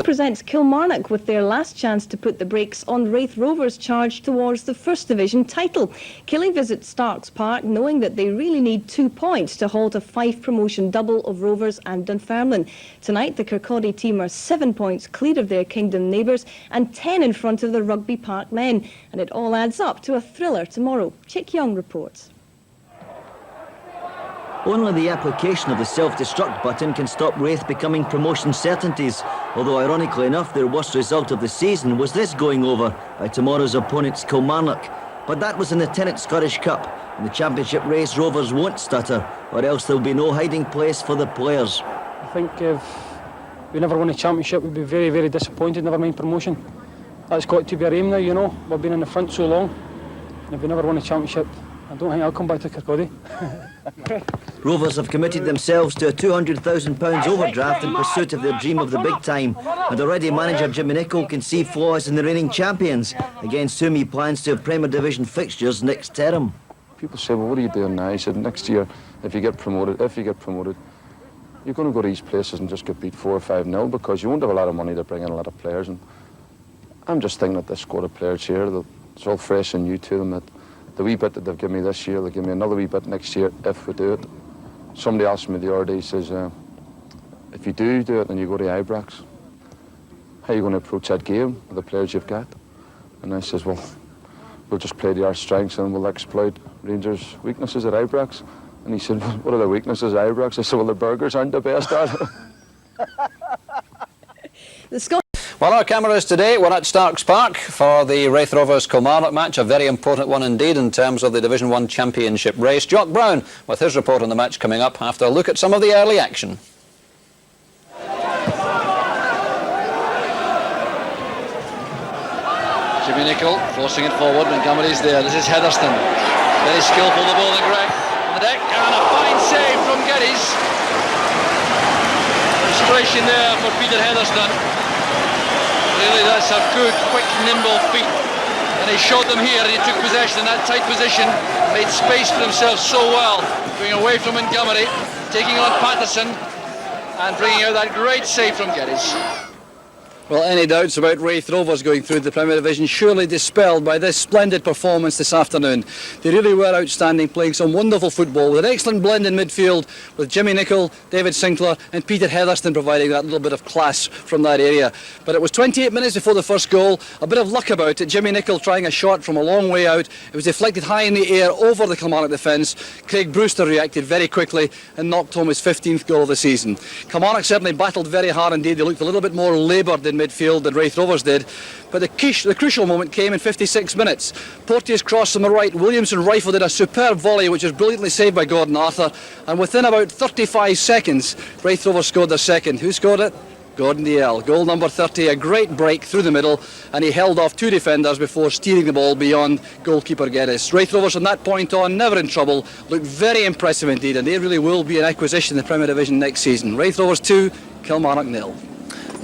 Presents Kilmarnock with their last chance to put the brakes on Raith Rovers' charge towards the First Division title. Killie visit Starks Park knowing that they really need 2 points to halt a Fife promotion double of Rovers and Dunfermline. Tonight the Kirkcaldy team are 7 points clear of their Kingdom neighbours and 10 in front of the Rugby Park men. And it all adds up to a thriller tomorrow. Chick Young reports. Only the application of the self-destruct button can stop Raith becoming promotion certainties, although ironically enough their worst result of the season was this going over by tomorrow's opponents Kilmarnock. But that was in the Tennant Scottish Cup. In the championship race Rovers won't stutter, or else there'll be no hiding place for the players. I think if we never won a championship we'd be very, very disappointed, never mind promotion. That's got to be our aim now, you know. We've been in the front so long, and if we never won a championship, I don't think I'll come back to Kirkcaldy. Rovers have committed themselves to a £200,000 overdraft in pursuit of their dream of the big time, and already manager Jimmy Nicholl can see flaws in the reigning champions, against whom he plans to have Premier Division fixtures next term. People say, well, what are you doing now? He said, next year, if you get promoted, you're going to go to these places and just get beat 4 or 5-0 because you won't have a lot of money to bring in a lot of players. And I'm just thinking that this squad of players here, that it's all fresh and new to them, that the wee bit that they've given me this year, they'll give me another wee bit next year if we do it. Somebody asked me the other day, he says, if you do it and you go to Ibrox, how are you going to approach that game with the players you've got? And I says, well, we'll just play to our strengths and we'll exploit Rangers' weaknesses at Ibrox. And he said, well, what are the weaknesses at Ibrox? I said, well, the burgers aren't the best at it. Well, our cameras today were at Starks Park for the Raith Rovers Kilmarnock match, a very important one indeed in terms of the Division 1 Championship race. Jock Brown with his report on the match coming up after a look at some of the early action. Jimmy Nicholl forcing it forward. Montgomery's there. This is Heatherston. Very skillful, the ball in Greg on the deck, and a fine save from Geddes. Frustration there for Peter Heatherston. Really, that's a good, quick, nimble feet. And he showed them here, and he took possession in that tight position, made space for himself so well, going away from Montgomery, taking on Paterson, and bringing out that great save from Geddes. Well, any doubts about Raith Rovers going through the Premier Division surely dispelled by this splendid performance this afternoon. They really were outstanding, playing some wonderful football with an excellent blend in midfield with Jimmy Nicholl, David Sinclair and Peter Heatherston providing that little bit of class from that area. But it was 28 minutes before the first goal, a bit of luck about it. Jimmy Nicholl trying a shot from a long way out. It was deflected high in the air over the Kilmarnock defence. Craig Brewster reacted very quickly and knocked home his 15th goal of the season. Kilmarnock certainly battled very hard indeed. They looked a little bit more laboured in midfield than Raith Rovers did, but the crucial moment came in 56 minutes. Porteous crossed on the right, Williamson rifled in a superb volley which was brilliantly saved by Gordon Arthur, and within about 35 seconds Raith Rovers scored their second. Who scored it? Gordon DL. Goal number 30, a great break through the middle, and he held off 2 defenders before steering the ball beyond goalkeeper Geddes. Raith Rovers from that point on, never in trouble, looked very impressive indeed, and they really will be an acquisition in the Premier Division next season. Raith Rovers 2, Kilmarnock 0.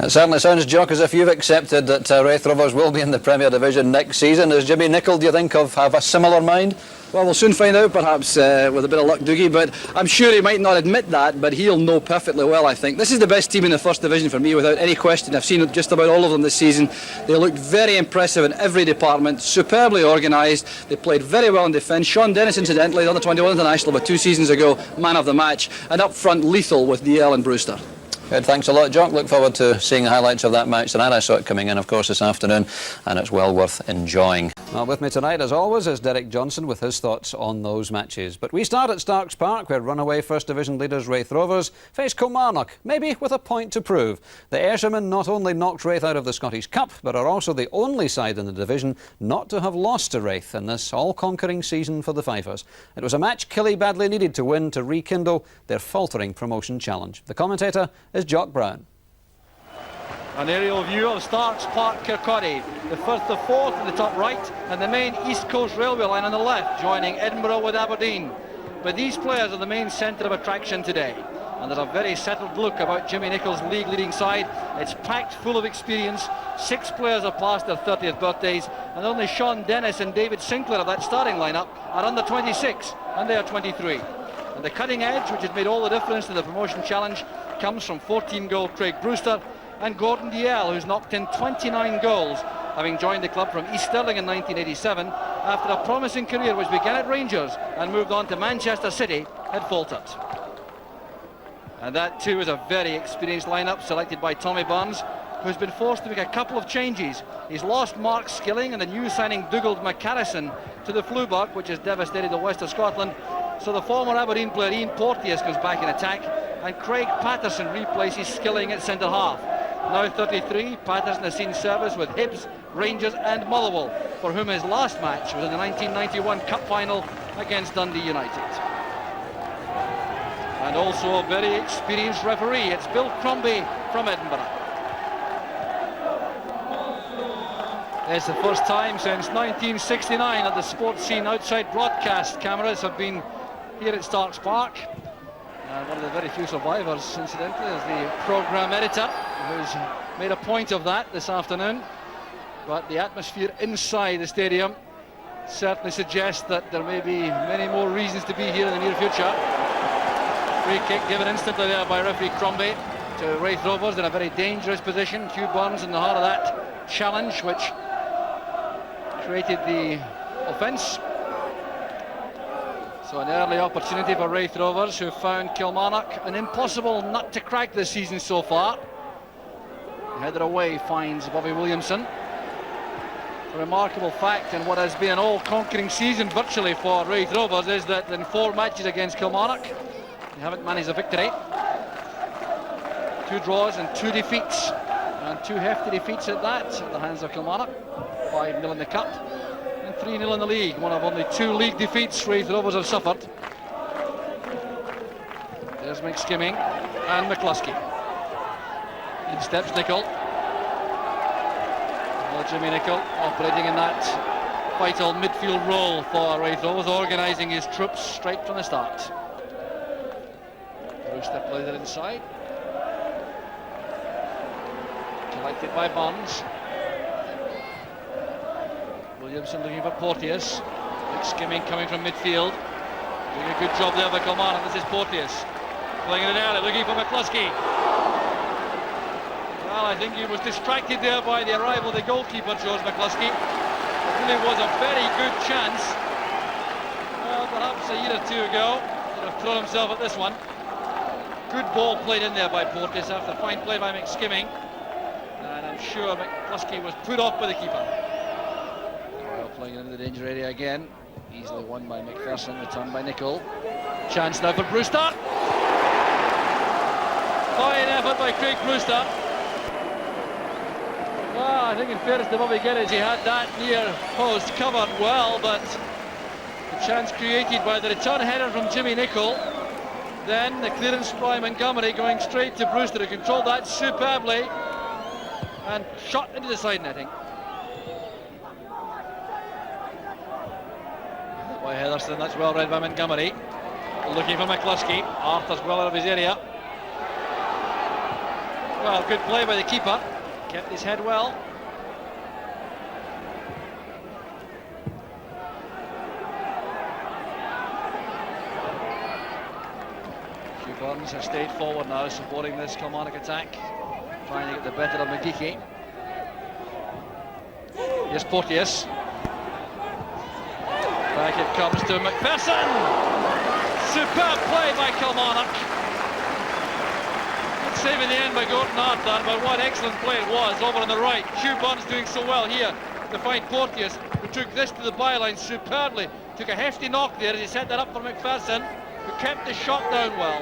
It certainly sounds, Jock, as if you've accepted that Raith Rovers will be in the Premier Division next season. Does Jimmy Nicholl, do you think, have a similar mind? Well, we'll soon find out, perhaps, with a bit of luck, Doogie, but I'm sure he might not admit that, but he'll know perfectly well, I think. This is the best team in the First Division for me, without any question. I've seen just about all of them this season. They looked very impressive in every department, superbly organised. They played very well in defence. Sean Dennis, incidentally, the under-21 international, but 2 seasons ago, man of the match, and up front, lethal with DL and Brewster. Good, thanks a lot, Jock. Look forward to seeing the highlights of that match tonight. I saw it coming in, of course, this afternoon, and it's well worth enjoying. Well, with me tonight, as always, is Derek Johnson with his thoughts on those matches. But we start at Starks Park, where runaway First Division leaders Raith Rovers face Kilmarnock, maybe with a point to prove. The Ayrshirmen not only knocked Raith out of the Scottish Cup, but are also the only side in the division not to have lost to Raith in this all-conquering season for the Fifers. It was a match Killie badly needed to win to rekindle their faltering promotion challenge. The commentator is Jock Brown. An aerial view of Starks Park, Kirkcaldy, the Firth of Forth in the top right, and the main East Coast Railway line on the left, joining Edinburgh with Aberdeen. But these players are the main centre of attraction today, and there's a very settled look about Jimmy Nicholl's league-leading side. It's packed full of experience. 6 players have passed their 30th birthdays, and only Sean Dennis and David Sinclair of that starting lineup are under 26, and they are 23. And the cutting edge, which has made all the difference to the promotion challenge, comes from 14-goal Craig Brewster. and Gordon Dalziel, who's knocked in 29 goals, having joined the club from East Stirling in 1987 after a promising career which began at Rangers and moved on to Manchester City had faltered. And that too is a very experienced lineup selected by Tommy Burns, who's been forced to make a couple of changes. He's lost Mark Skilling and the new signing Dougald McCharrison to the flu bug, which has devastated the west of Scotland. So the former Aberdeen player Ian Porteous goes back in attack, and Craig Paterson replaces Skilling at centre half. Now 33, Paterson has seen service with Hibs, Rangers and Motherwell, for whom his last match was in the 1991 Cup final against Dundee United. And also a very experienced referee, it's Bill Crombie from Edinburgh. It's the first time since 1969 that the sports scene outside broadcast cameras have been here at Starks Park. One of the very few survivors, incidentally, is the programme editor, who's made a point of that this afternoon. But the atmosphere inside the stadium certainly suggests that there may be many more reasons to be here in the near future. Free kick given instantly there by referee Crombie to Raith Rovers in a very dangerous position. Hugh Burns in the heart of that challenge, which created the offence. So an early opportunity for Raith Rovers, who found Kilmarnock an impossible nut to crack this season so far. Header away finds Bobby Williamson. A remarkable fact in what has been an all-conquering season virtually for Raith Rovers is that in 4 matches against Kilmarnock, they haven't managed a victory. 2 draws and 2 defeats, and 2 hefty defeats at that at the hands of Kilmarnock. 5-0 in the cup and 3-0 in the league. One of only 2 league defeats Raith Rovers have suffered. There's McSkimming and McCluskey. In steps Nicol. Well, Jimmy Nicol operating in that vital midfield role for Raith Rovers, organising his troops straight from the start. Brewster plays it inside. Collected by Burns. Williamson looking for Porteous. McSkimming coming from midfield. Doing a good job there by Kilmarnock. This is Porteous. Playing it in early, looking for McCluskey. Well, I think he was distracted there by the arrival of the goalkeeper, George McCluskey. It really was a very good chance. Well, perhaps a year or 2 ago, he would have thrown himself at this one. Good ball played in there by Porteous after fine play by McSkimming. And I'm sure McCluskey was put off by the keeper. Playing into the danger area again. Easily won by MacPherson, returned by Nicol. Chance now for Brewster. Fine effort by Craig Brewster. Well, I think in fairness to Bobby Geddes, he had that near post covered well, but the chance created by the return header from Jimmy Nicol. Then the clearance by Montgomery going straight to Brewster, who controlled that superbly and shot into the side netting. By Heatherson, that's well read by Montgomery. Looking for McCluskey. Arthur's well out of his area. Well, good play by the keeper. Kept his head well. Hugh Burns has stayed forward now, supporting this Kilmarnock attack. Trying to get the better of McGeechy. Here's Porteous. Back it comes to MacPherson. Superb play by Kilmarnock. Save in the end by Gordon Arthur, but what excellent play it was over on the right. Hugh Burns doing so well here to find Porteous, who took this to the byline superbly. Took a hefty knock there as he set that up for MacPherson, who kept the shot down well.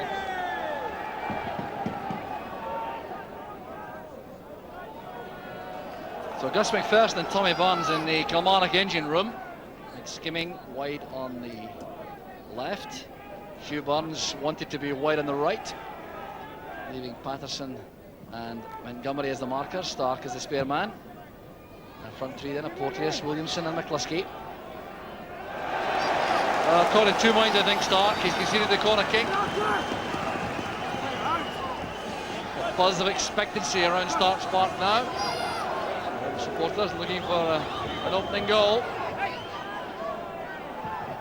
So Gus MacPherson and Tommy Burns in the Kilmarnock engine room. Skimming wide on the left. Hugh Burns wanted to be wide on the right, leaving Paterson and Montgomery as the markers, Stark as the spare man. And front 3 then of Porteous, Williamson and McCluskey. Caught in 2 minds, I think, Stark. He's conceded the corner kick. A buzz of expectancy around Stark's Park now. Supporters looking for an opening goal.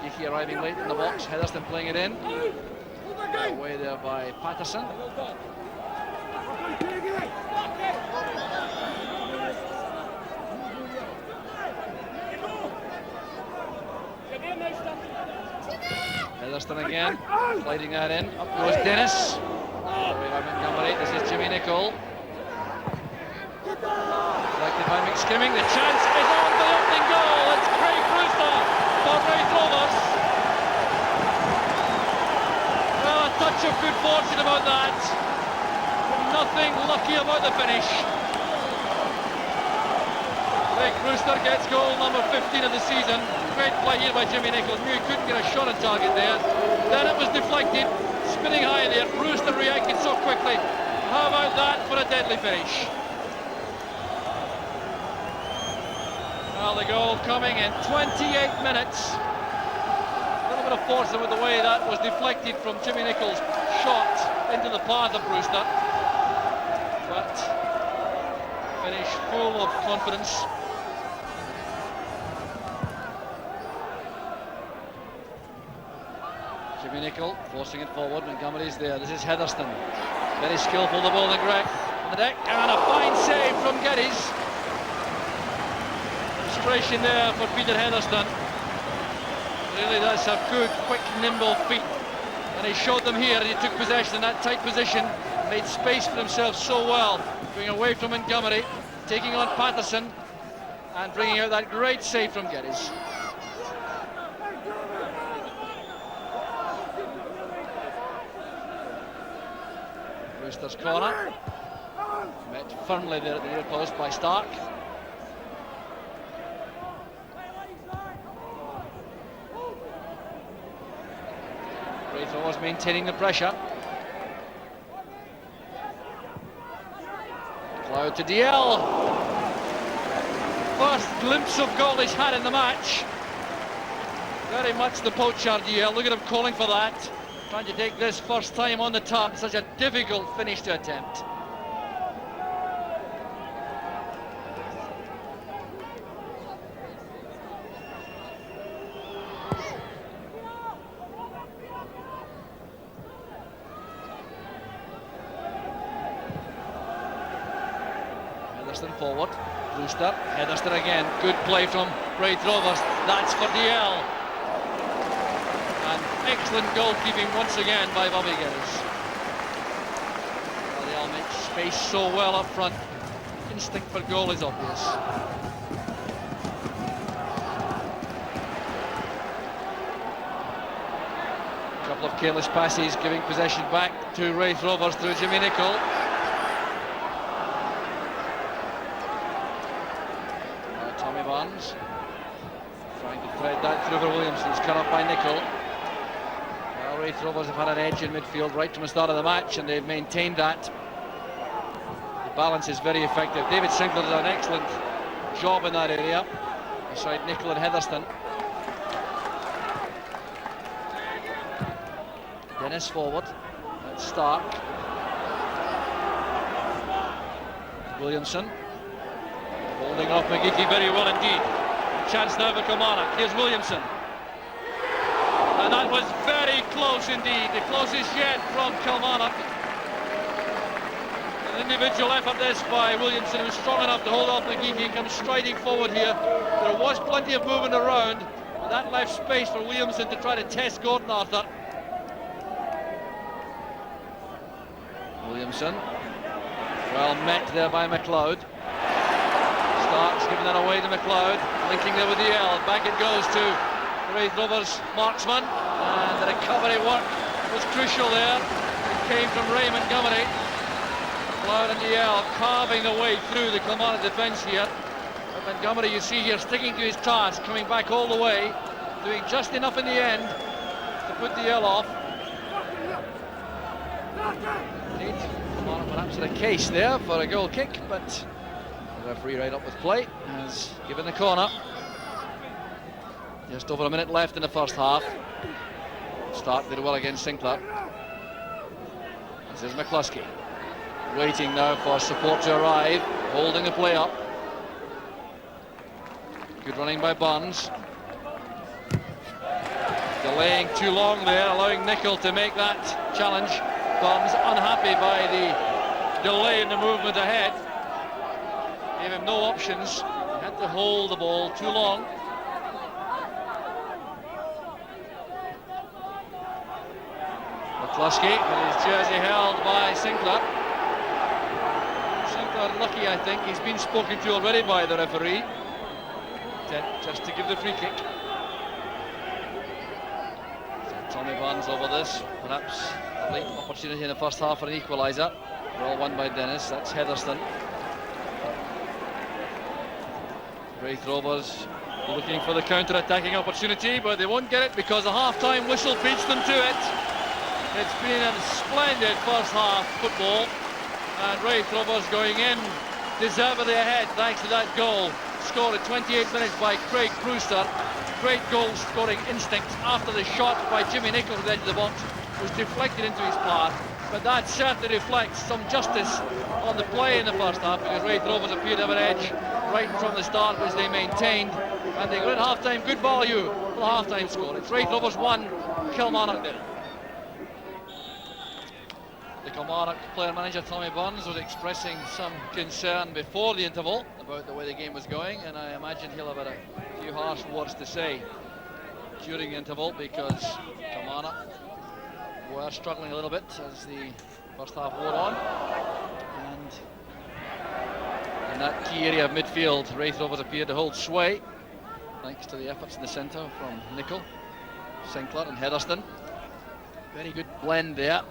Dickey arriving late in the box, Heatherson playing it in. Away there by Paterson. Paterson again, sliding that in. Up goes Geddes. Away by Montgomery. This is Jimmy Nicholl. Selected by McSkimming. The chance is on for the opening goal. It's Craig Brewster for Raith Rovers. Well, a touch of good fortune about that. Nothing lucky about the finish. Craig Brewster gets goal number 15 of the season. Great play here by Jimmy Nicholl. Knew he couldn't get a shot on target there. Then it was deflected, spinning high in there. Brewster reacted so quickly. How about that for a deadly finish? Well, the goal coming in 28 minutes. A little bit of force with the way that was deflected from Jimmy Nicholl's shot into the path of Brewster. But finish full of confidence. Jimmy Nicholl forcing it forward. Montgomery's there. This is Heatherston. Very skillful, the ball on the deck, and a fine save from Geddes. Frustration there for Peter Heatherston. Really does have good, quick, nimble feet, and he showed them here. He took possession in that tight position, made space for himself so well, going away from Montgomery, taking on Paterson, and bringing out that great save from Geddes. Brewster's corner, met firmly there at the near post by Stark. Raith was maintaining the pressure. McLeod to DL. First glimpse of goal he's had in the match. Very much the poacher, DL. Look at him calling for that. Trying to take this first time on the top. Such a difficult finish to attempt. Heatherston forward. Brewster. Heatherston again. Good play from Raith Rovers. That's for DL. And excellent goalkeeping once again by Bobby Geddes. Well, they all make space so well up front. Instinct for goal is obvious. A couple of careless passes giving possession back to Raith Rovers through Jimmy Nicholl. Tommy Barnes trying to thread that through for Williamson. It's cut up by Nicholl. Well, Raith Rovers have had an edge in midfield right from the start of the match, and they've maintained that. The balance is very effective. David Sinclair did an excellent job in that area beside Nicholl and Heatherston. Dennis forward. That's Stark. Williamson holding off McGeechy very well indeed. Chance now for Kilmarnock. Here's Williamson. And that was very close indeed. The closest yet from Kilmarnock. An individual effort this by Williamson, who's strong enough to hold off McGeechy. Comes striding forward here. There was plenty of movement around. And that left space for Williamson to try to test Gordon Arthur. Williamson. Well met there by McLeod. Stark's giving that away to McLeod, linking there with the L. Back it goes to Raith Rovers marksman, and the recovery work was crucial there. It came from Ray Montgomery. McLeod and DL carving the way through the Kilmarnock defence here. But Montgomery, you see here, sticking to his task, coming back all the way, doing just enough in the end to put the L off. Kilmarnock perhaps had a case there for a goal kick, but the referee right up with play has given the corner. Just over a minute left in the first half. Stark did well against Sinclair. This is McCluskey. Waiting now for support to arrive, holding the play up. Good running by Barnes. Delaying too long there, allowing Nicholl to make that challenge. Barnes unhappy by the delay in the movement ahead. Gave him no options. He had to hold the ball too long. McCluskey with his jersey held by Sinclair. Sinclair lucky, I think. He's been spoken to already by the referee. Just to give the free kick. So Tommy Barnes over this. Perhaps a late opportunity in the first half for an equaliser. Well won by Dennis. That's Heatherston. Raith Rovers looking for the counter-attacking opportunity, but they won't get it because the half-time whistle beats them to it. It's been a splendid first half football, and Raith Rovers going in deservedly ahead thanks to that goal scored at 28 minutes by Craig Brewster. Great goal scoring instinct after the shot by Jimmy Nichols at the edge of the box was deflected into his path, but that certainly reflects some justice on the play in the first half, because Raith Rovers appeared to have an edge right from the start, which they maintained, and they got at half-time good value for the half-time score. It's Raith Rovers 1, Kilmarnock 0. The Kilmarnock player-manager Tommy Burns was expressing some concern before the interval about the way the game was going, and I imagine he'll have had a few harsh words to say during the interval, because Kilmarnock were struggling a little bit as the first half wore on, and in that key area of midfield Raith Rovers appeared to hold sway thanks to the efforts in the centre from Nicholl, Sinclair and Heatherston. Very good blend there.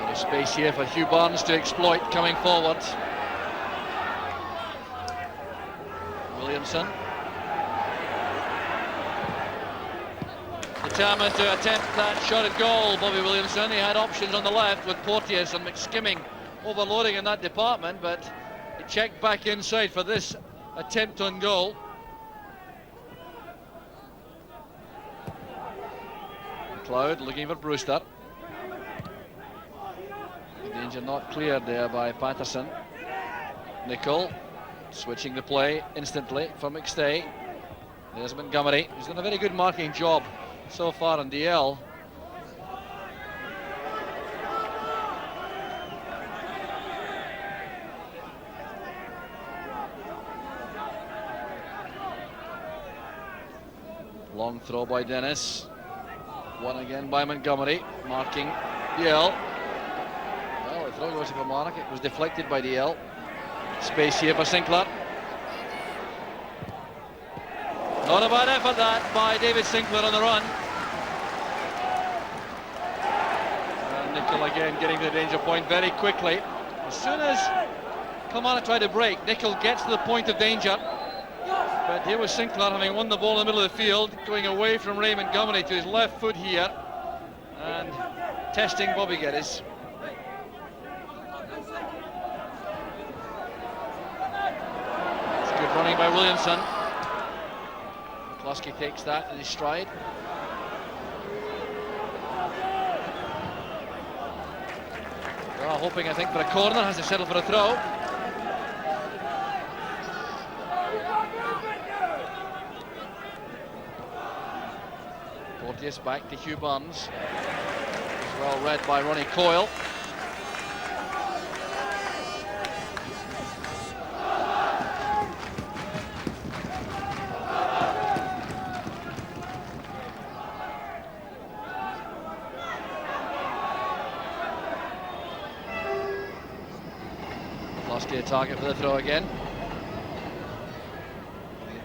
Bit of space here for Hugh Barnes to exploit coming forward. Williamson determined to attempt that shot at goal. Bobby Williamson, he had options on the left with Porteous and McSkimming overloading in that department, but he checked back inside for this attempt on goal. McLeod looking for Brewster. The danger not cleared there by Paterson. Nicholl switching the play instantly for McStay. There's Montgomery, who's done a very good marking job so far on DL. Long throw by Dennis. One again by Montgomery, marking DL. Well, the throw goes to Kilmarnock. It was deflected by DL. Space here for Sinclair. Not a bad effort that by David Sinclair on the run. And Nicholl again getting to the danger point very quickly. As soon as Kilmarnock tried to break, Nicholl gets to the point of danger. But here was Sinclair having won the ball in the middle of the field, going away from Ray Montgomery to his left foot here and testing Bobby Geddes. It's good running by Williamson. McCluskey takes that in his stride. Well, hoping, I think, for a corner, has to settle for a throw. Porteous back to Hugh Barnes. It's well read by Ronnie Coyle. McCluskey a target for the throw again.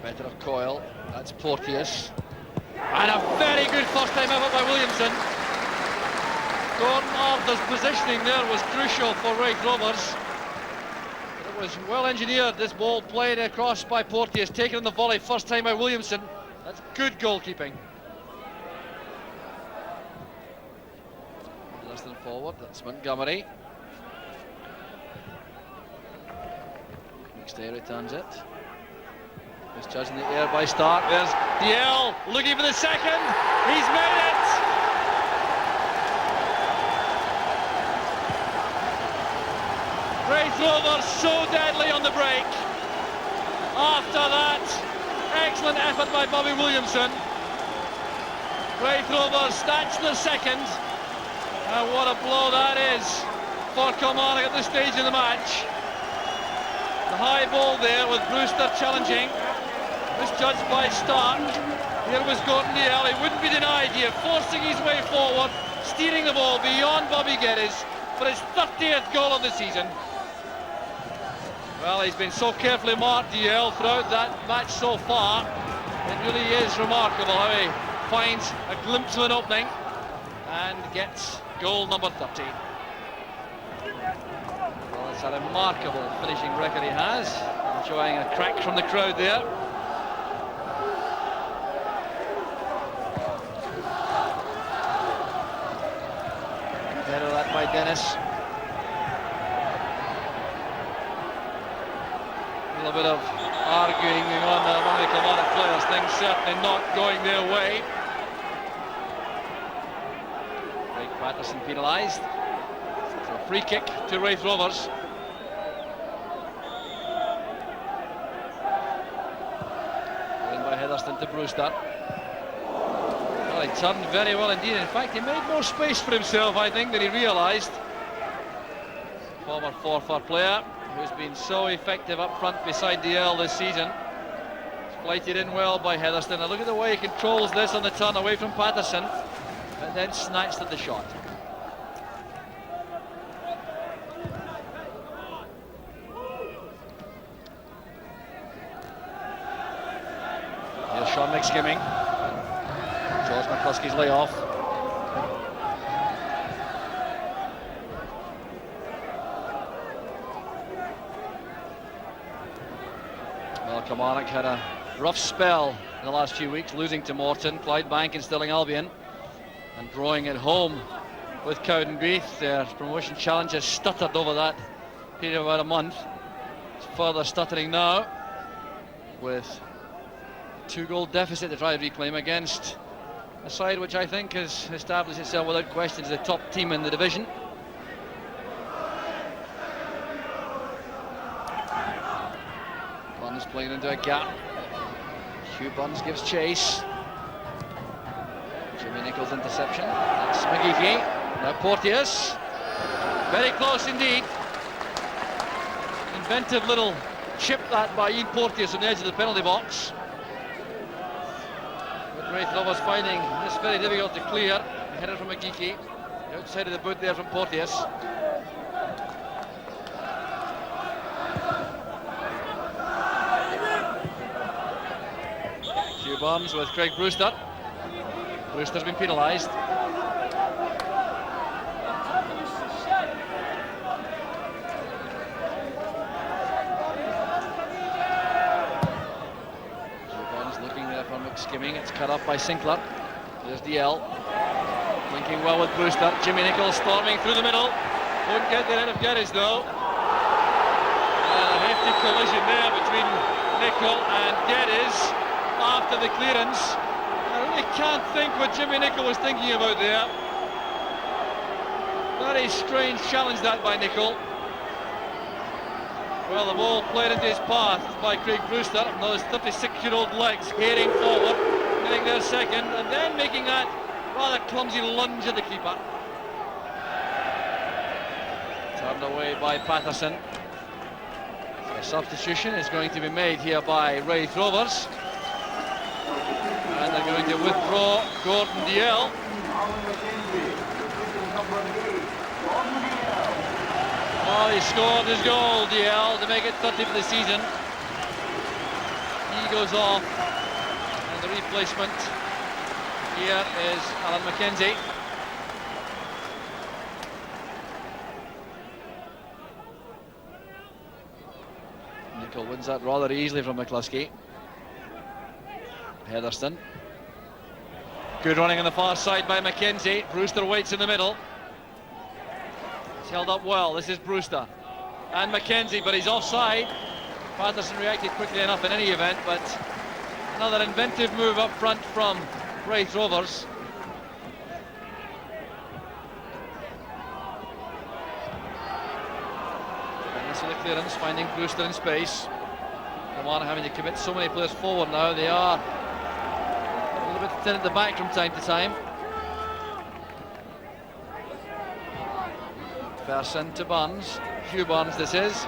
Better of Coyle. That's Porteous. And a very good first time effort by Williamson. Gordon Arthur's positioning there was crucial for Raith Rovers. It was well engineered, this ball played across by Porteous, taken on the volley, first time by Williamson. That's good goalkeeping. Less than forward, that's Montgomery. McStay returns it. Misjudged in the air by Stark. There's DL looking for the second. He's made it. Raith Rovers so deadly on the break. After that excellent effort by Bobby Williamson, Raith Rovers snatched the second. And what a blow that is for Kilmarnock at this stage of the match. The high ball there with Brewster challenging. Misjudged by Stark. Here was Gordon Dalziel. He wouldn't be denied here, forcing his way forward, steering the ball beyond Bobby Geddes for his 30th goal of the season. Well, he's been so carefully marked, Dalziel, throughout that match so far. It really is remarkable how he finds a glimpse of an opening and gets goal number 30. Well, it's a remarkable finishing record he has, enjoying a crack from the crowd there. Header that by Dennis. A little bit of arguing going on among the Kilmarnock players, things certainly not going their way. Craig Paterson penalised. So a free kick to Raith Rovers. In by Hetherston to Brewster. Well, he turned very well indeed. In fact, he made more space for himself, I think, than he realised. Former Forfar player who's been so effective up front beside Dalziel this season. It's flighted in well by Hetherston. And look at the way he controls this on the turn away from Paterson, and then snatched at the shot. Here's Sean McSkimming. George McCluskey's layoff. Well, Kilmarnock had a rough spell in the last few weeks, losing to Morton, Clydebank and Stirling Albion, and drawing at home with Cowdenbeath. Their promotion challenge has stuttered over that period of about a month. It's further stuttering now, with a 2-goal deficit to try to reclaim against a side which I think has established itself without question as the top team in the division. Buns playing into a gap. Hugh Buns gives chase. Jimmy Nichols' interception. That's McGeechy. Now Porteous. Very close indeed. Inventive little chip that by Ian Porteous on the edge of the penalty box. But Raith Rovers finding this very difficult to clear. A header from McGeechy. Outside of the boot there from Porteous. Hugh Buns with Craig Brewster. Brewster's been penalised. Looking there for McSkimming. It's cut off by Sinclair. There's Dalziel. Linking well with Brewster. Jimmy Nichols storming through the middle. Won't get there out of Geddes though. And a hefty collision there between Nicholl and Geddes after the clearance. I really can't think what Jimmy Nicholl was thinking about there. Very strange challenge that by Nicholl. Well, the ball played into his path by Craig Brewster. Now his 36-year-old legs heading forward, getting there second, and then making that rather clumsy lunge at the keeper. Turned away by Paterson. A substitution is going to be made here by Raith Rovers. And they're going to withdraw Gordon Dalziel. Oh, he scored his goal, Dalziel, to make it 30 for the season. He goes off, and the replacement here is Alan McKenzie. Nicholl wins that rather easily from McCluskey. Hetherston. Good running on the far side by McKenzie. Brewster waits in the middle. It's held up well. This is Brewster and McKenzie, but he's offside. Paterson reacted quickly enough in any event, but another inventive move up front from Raith Rovers. And this is the clearance, finding Brewster in space. Kilmarnock having to commit so many players forward now. They are a little bit thin at the back from time to time. MacPherson to Buns. Hugh Buns this is.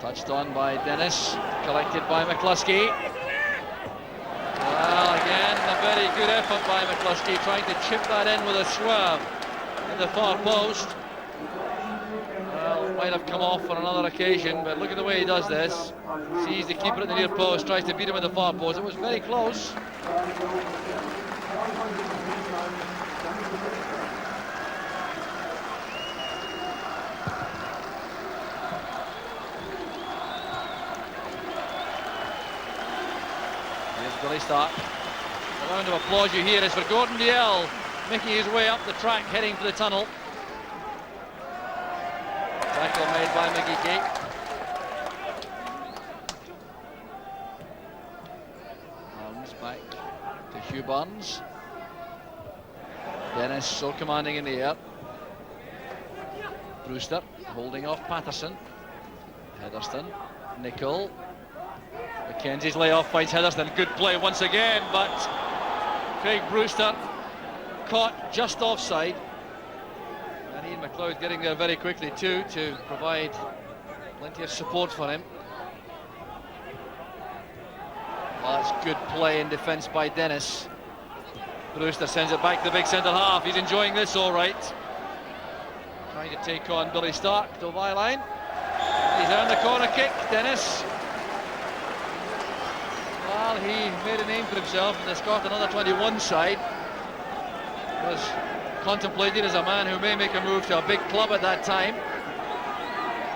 Touched on by Dennis, collected by McCluskey. Well, again, a very good effort by McCluskey, trying to chip that in with a swerve in the far post. Well, it might have come off on another occasion, but look at the way he does this. Sees the keeper at the near post, tries to beat him at the far post. It was very close. Billy Stark. The round of applause you hear is for Gordon Dalziel, making his way up the track, heading for the tunnel. Tackle made by McGeeky. Arms back to Hugh Burns. Dennis so commanding in the air. Brewster holding off Paterson. Heatherston, Nicol. Mackenzie's layoff finds Heatherston. Good play once again, but Craig Brewster caught just offside. And Ian McLeod getting there very quickly too to provide plenty of support for him. Well, that's good play in defence by Dennis. Brewster sends it back to the big centre half. He's enjoying this all right. Trying to take on Billy Stark to byline. He's earned the corner kick, Dennis. Well, he made a name for himself in the Scotland under-21 side. Was contemplated as a man who may make a move to a big club at that time.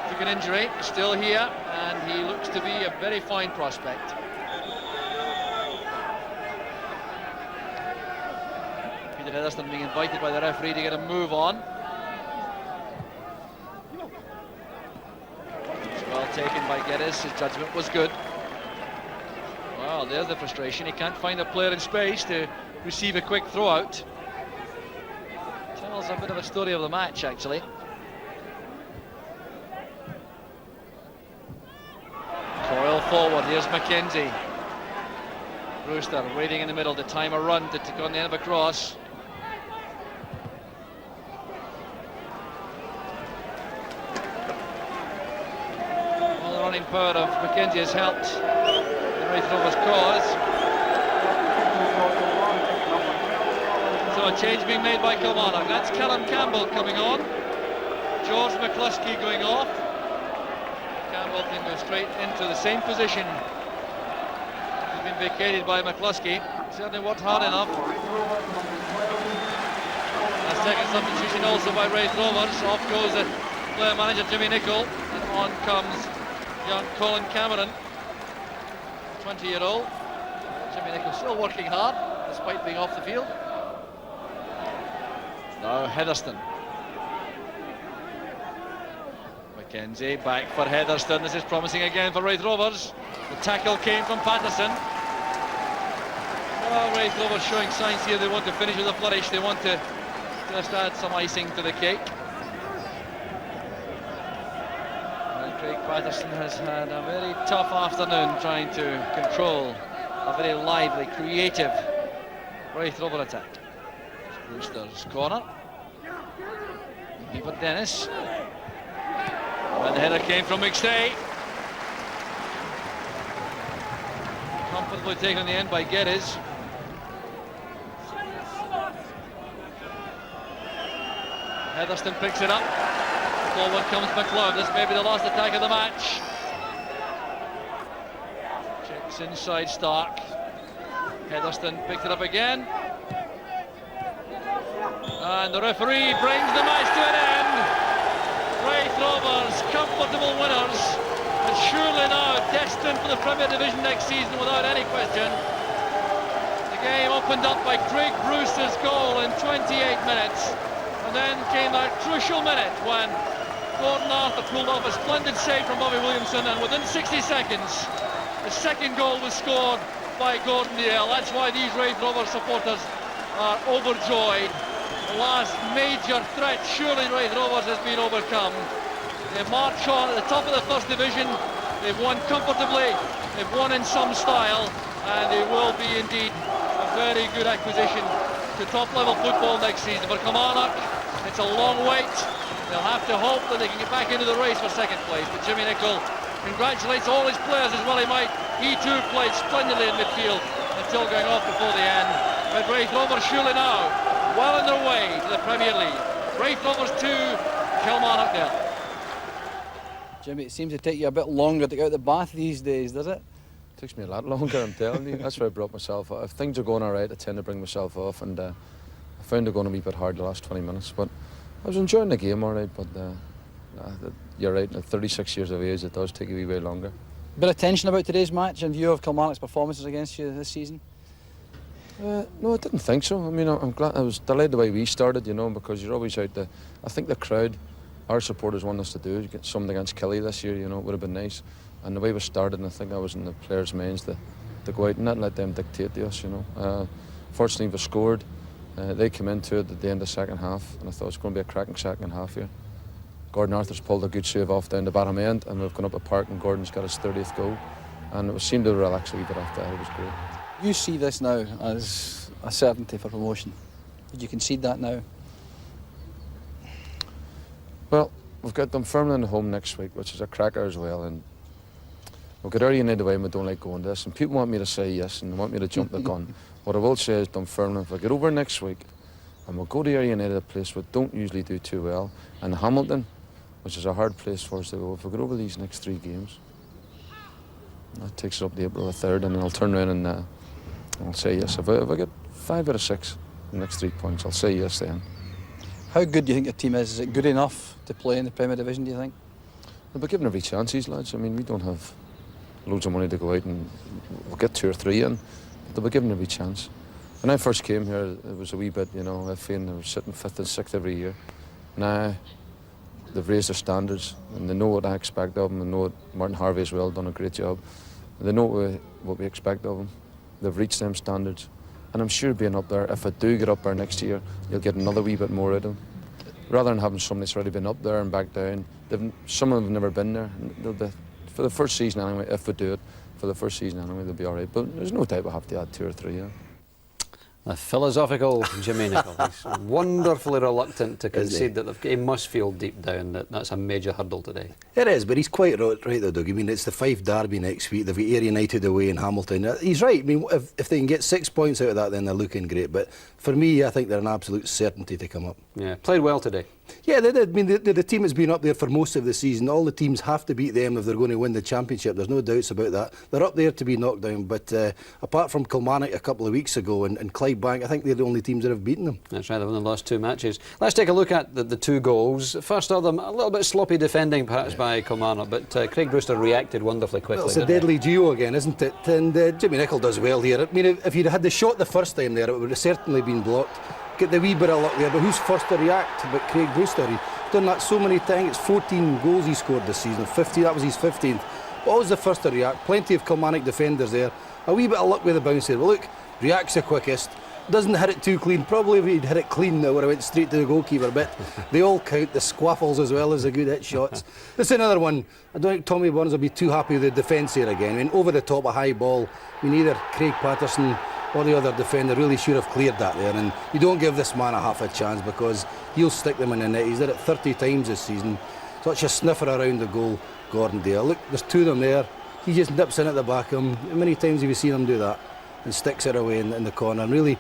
Took an injury, still here, and he looks to be a very fine prospect. Peter Heatherston being invited by the referee to get a move on. It's well taken by Geddes, his judgment was good. Well, there's the frustration. He can't find a player in space to receive a quick throw out. Tells a bit of a story of the match, actually. Coil forward, here's Mackenzie. Brewster waiting in the middle to time a run to take on the end of a cross. Well, the running power of Mackenzie has helped Raith Rovers' cause. So a change being made by Kilmarnock. That's Callum Campbell coming on. George McCluskey going off. Campbell can go straight into the same position. He's been vacated by McCluskey. Certainly worked hard enough. A second substitution also by Raith Rovers. Off goes the player manager Jimmy Nicol, and on comes young Colin Cameron. 20-year-old. Jimmy Nicol still working hard despite being off the field. Now Heatherston. Mackenzie back for Heatherston. This is promising again for Raith Rovers. The tackle came from Paterson. Well, Raith Rovers showing signs here they want to finish with a flourish. They want to just add some icing to the cake. Craig Paterson has had a very tough afternoon trying to control a very lively, creative Raith Rover attack. Brewster's corner. Keeper Dennis. And the header came from McStay. Comfortably taken in the end by Geddes. Heatherston picks it up. Forward comes McLeod. This may be the last attack of the match. Checks inside Stark. Heatherston picked it up again. And the referee brings the match to an end. Raith Rovers, comfortable winners. And surely now destined for the Premier Division next season without any question. The game opened up by Craig Brewster's goal in 28 minutes. And then came that crucial minute when Gordon Arthur pulled off a splendid save from Bobby Williamson, and within 60 seconds the second goal was scored by Gordon Dalziel. That's why these Raith Rovers supporters are overjoyed. The last major threat, surely Raith Rovers, has been overcome. They march on at the top of the First Division. They've won comfortably, they've won in some style, and they will be indeed a very good acquisition to top level football next season. For Kilmarnock, it's a long wait. They'll have to hope that they can get back into the race for second place. But Jimmy Nicol congratulates all his players as well he might. He too played splendidly in midfield until going off before the end. But Raith Rovers surely now well on their way to the Premier League. Raith Rovers 2, Kilmarnock 0. Jimmy, it seems to take you a bit longer to get out the bath these days, does it? Takes me a lot longer, I'm telling you. That's why I brought myself off. If things are going all right, I tend to bring myself off, and I found it going a wee bit hard the last 20 minutes. But I was enjoying the game all right, but you're right, at 36 years of age, it does take a wee way longer. Bit of tension about today's match in view of Kilmarnock's performances against you this season? No, I didn't think so. I mean, I'm glad. I was delighted the way we started, you know, because you're always out there. I think the crowd, our supporters want us to do get something against Killie this year, you know, it would have been nice. And the way we started, and I think that was in the players' minds to go out and not let them dictate to us, you know. Fortunately, we scored. They came into it at the end of the second half, and I thought it was going to be a cracking second half here. Gordon Arthur's pulled a good save off down the bottom end, and we've gone up a park, and Gordon's got his 30th goal. And it seemed to relax a wee bit after that. It was great. You see this now as a certainty for promotion. Did you concede that now? Well, we've got Dunfermline at home next week, which is a cracker as well, and we've got Ayr United away and we don't like going to this, and people want me to say yes and want me to jump the gun. What I will say is Dunfermline, if I get over next week and we'll go to Ayr United, a place we don't usually do too well, and Hamilton, which is a hard place for us to go, if we get over these next 3 games, that takes us up to April the 3rd, and then I'll turn around and I'll say yes. If I get 5 out of 6 in the next 3 points, I'll say yes then. How good do you think your team is? Is it good enough to play in the Premier Division, do you think? We'll be given every chance, these lads. I mean, we don't have loads of money to go out and we'll get 2 or 3 in, but they'll be given every chance. When I first came here, it was a wee bit, you know, iffy, and they were sitting 5th and 6th every year. Now, they've raised their standards, and they know what I expect of them. They know what Martin Harvey as well done a great job. They know what we expect of them. They've reached them standards, and I'm sure being up there, if I do get up there next year, you'll get another wee bit more out of them. Rather than having somebody that's already been up there and back down, some of them have never been there. For the first season anyway, if we do it, for the first season anyway, they'll be all right. But there's no doubt we'll have to add 2 or 3. Yeah. A philosophical Jimmy Nicholl. He's wonderfully reluctant to concede that he must feel deep down that that's a major hurdle today. It is, but he's quite right though, Doug. I mean, it's the Fife derby next week. They've got Ayr United away in Hamilton. He's right. I mean, if they can get 6 points out of that, then they're looking great. But for me, I think they're an absolute certainty to come up. Yeah, played well today. Yeah, they did. I mean, they're the team that's been up there for most of the season. All the teams have to beat them if they're going to win the championship. There's no doubts about that. They're up there to be knocked down. But apart from Kilmarnock a couple of weeks ago and Clydebank, I think they're the only teams that have beaten them. That's right, they've won the last 2 matches. Let's take a look at the 2 goals. First of them, a little bit sloppy defending perhaps by Kilmarnock, but Craig Brewster reacted wonderfully quickly. Well, it's a deadly duo again, isn't it? And Jimmy Nicholl does well here. I mean, if you'd had the shot the first time there, it would have certainly been blocked. Get the wee bit of luck there, but who's first to react but Craig Brewster? He's done that so many times. It's 14 goals he scored this season, 50, that was his 15th. Always the first to react. Plenty of Kilmarnock defenders there. A wee bit of luck with the bounce there. Well, look, reacts the quickest. Doesn't hit it too clean. Probably if he'd hit it clean, that would have went straight to the goalkeeper. But they all count, the squaffles as well as the good hit shots. This is another one. I don't think Tommy Burns will be too happy with the defence here again. I mean, over the top, a high ball. I mean, either Craig Paterson or the other defender really should have cleared that there. And you don't give this man a half a chance because he'll stick them in the net. He's did it 30 times this season. Such a sniffer around the goal, Gordon Dale. Look, there's 2 of them there. He just nips in at the back of him. How many times have you seen him do that? And sticks it away in the corner. And really,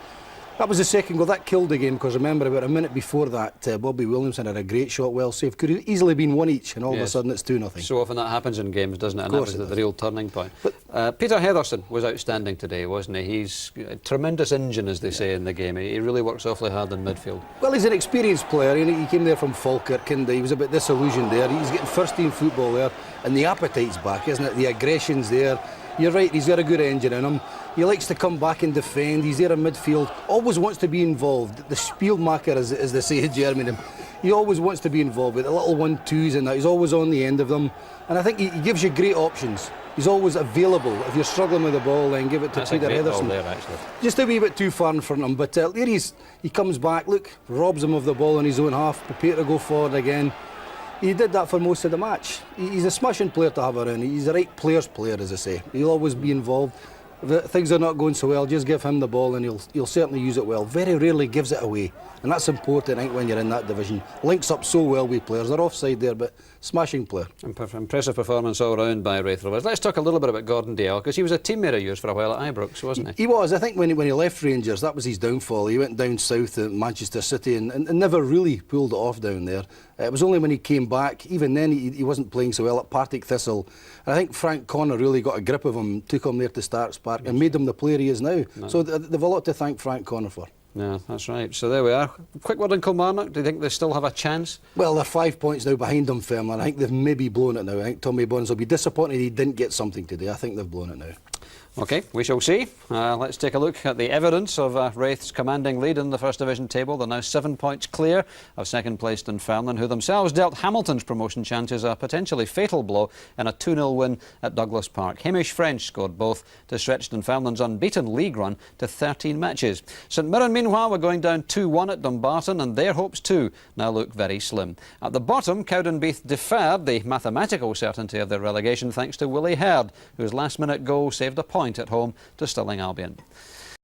that was the second goal. That killed the game because remember about a minute before that, Bobby Williamson had a great shot, well saved. Could have easily been 1 each, and all of a sudden it's 2-0. So often that happens in games, doesn't it? And that was the real turning point. But Peter Heatherson was outstanding today, wasn't he? He's a tremendous engine, as they say in the game. He really works awfully hard in midfield. Well, he's an experienced player. He came there from Falkirk and he was a bit disillusioned there. He's getting first-team football there, and the appetite's back, isn't it? The aggression's there. You're right, he's got a good engine in him. He likes to come back and defend. He's there in midfield. Always wants to be involved. The Spielmacher, as they say in Germany. He always wants to be involved with the little 1-2s and that. He's always on the end of them. And I think he gives you great options. He's always available. If you're struggling with the ball, then give it to Peter Heatherson. There, actually. Just a wee bit too far in front of him. But there he comes back. Look, robs him of the ball in his own half. Prepare to go forward again. He did that for most of the match. He's a smashing player to have around. He's a right player's player, as I say. He'll always be involved. things are not going so well, just give him the ball and he'll certainly use it well. Very rarely gives it away, and that's important, I think, when you're in that division. Links up so well with players. They're offside there, but smashing player. Impressive performance all round by Raith Rovers. Let's talk a little bit about Gordon Dalziel, because he was a teammate of yours for a while at Ibrox, wasn't he? He was. I think when he left Rangers, that was his downfall. He went down south to Manchester City and never really pulled it off down there. It was only when he came back, even then he wasn't playing so well at Partick Thistle. And I think Frank Connor really got a grip of him, took him there to Starks Park and made him the player he is now. No. So they've a lot to thank Frank Connor for. Yeah, that's right. So there we are. Quick word on Kilmarnock. Do you think they still have a chance? Well, they're 5 points now behind them, Fairmont. I think they've maybe blown it now. I think Tommy Bonds will be disappointed he didn't get something today. I think they've blown it now. OK, we shall see. Let's take a look at the evidence of Raith's commanding lead in the First Division table. They're now 7 points clear of second placed Dunfermline, who themselves dealt Hamilton's promotion chances a potentially fatal blow in a 2-0 win at Douglas Park. Hamish French scored both to stretch Dunfermline's unbeaten league run to 13 matches. St Mirren, meanwhile, were going down 2-1 at Dumbarton, and their hopes too now look very slim. At the bottom, Cowdenbeath deferred the mathematical certainty of their relegation thanks to Willie Herd, whose last-minute goal saved a point at home to Stirling Albion.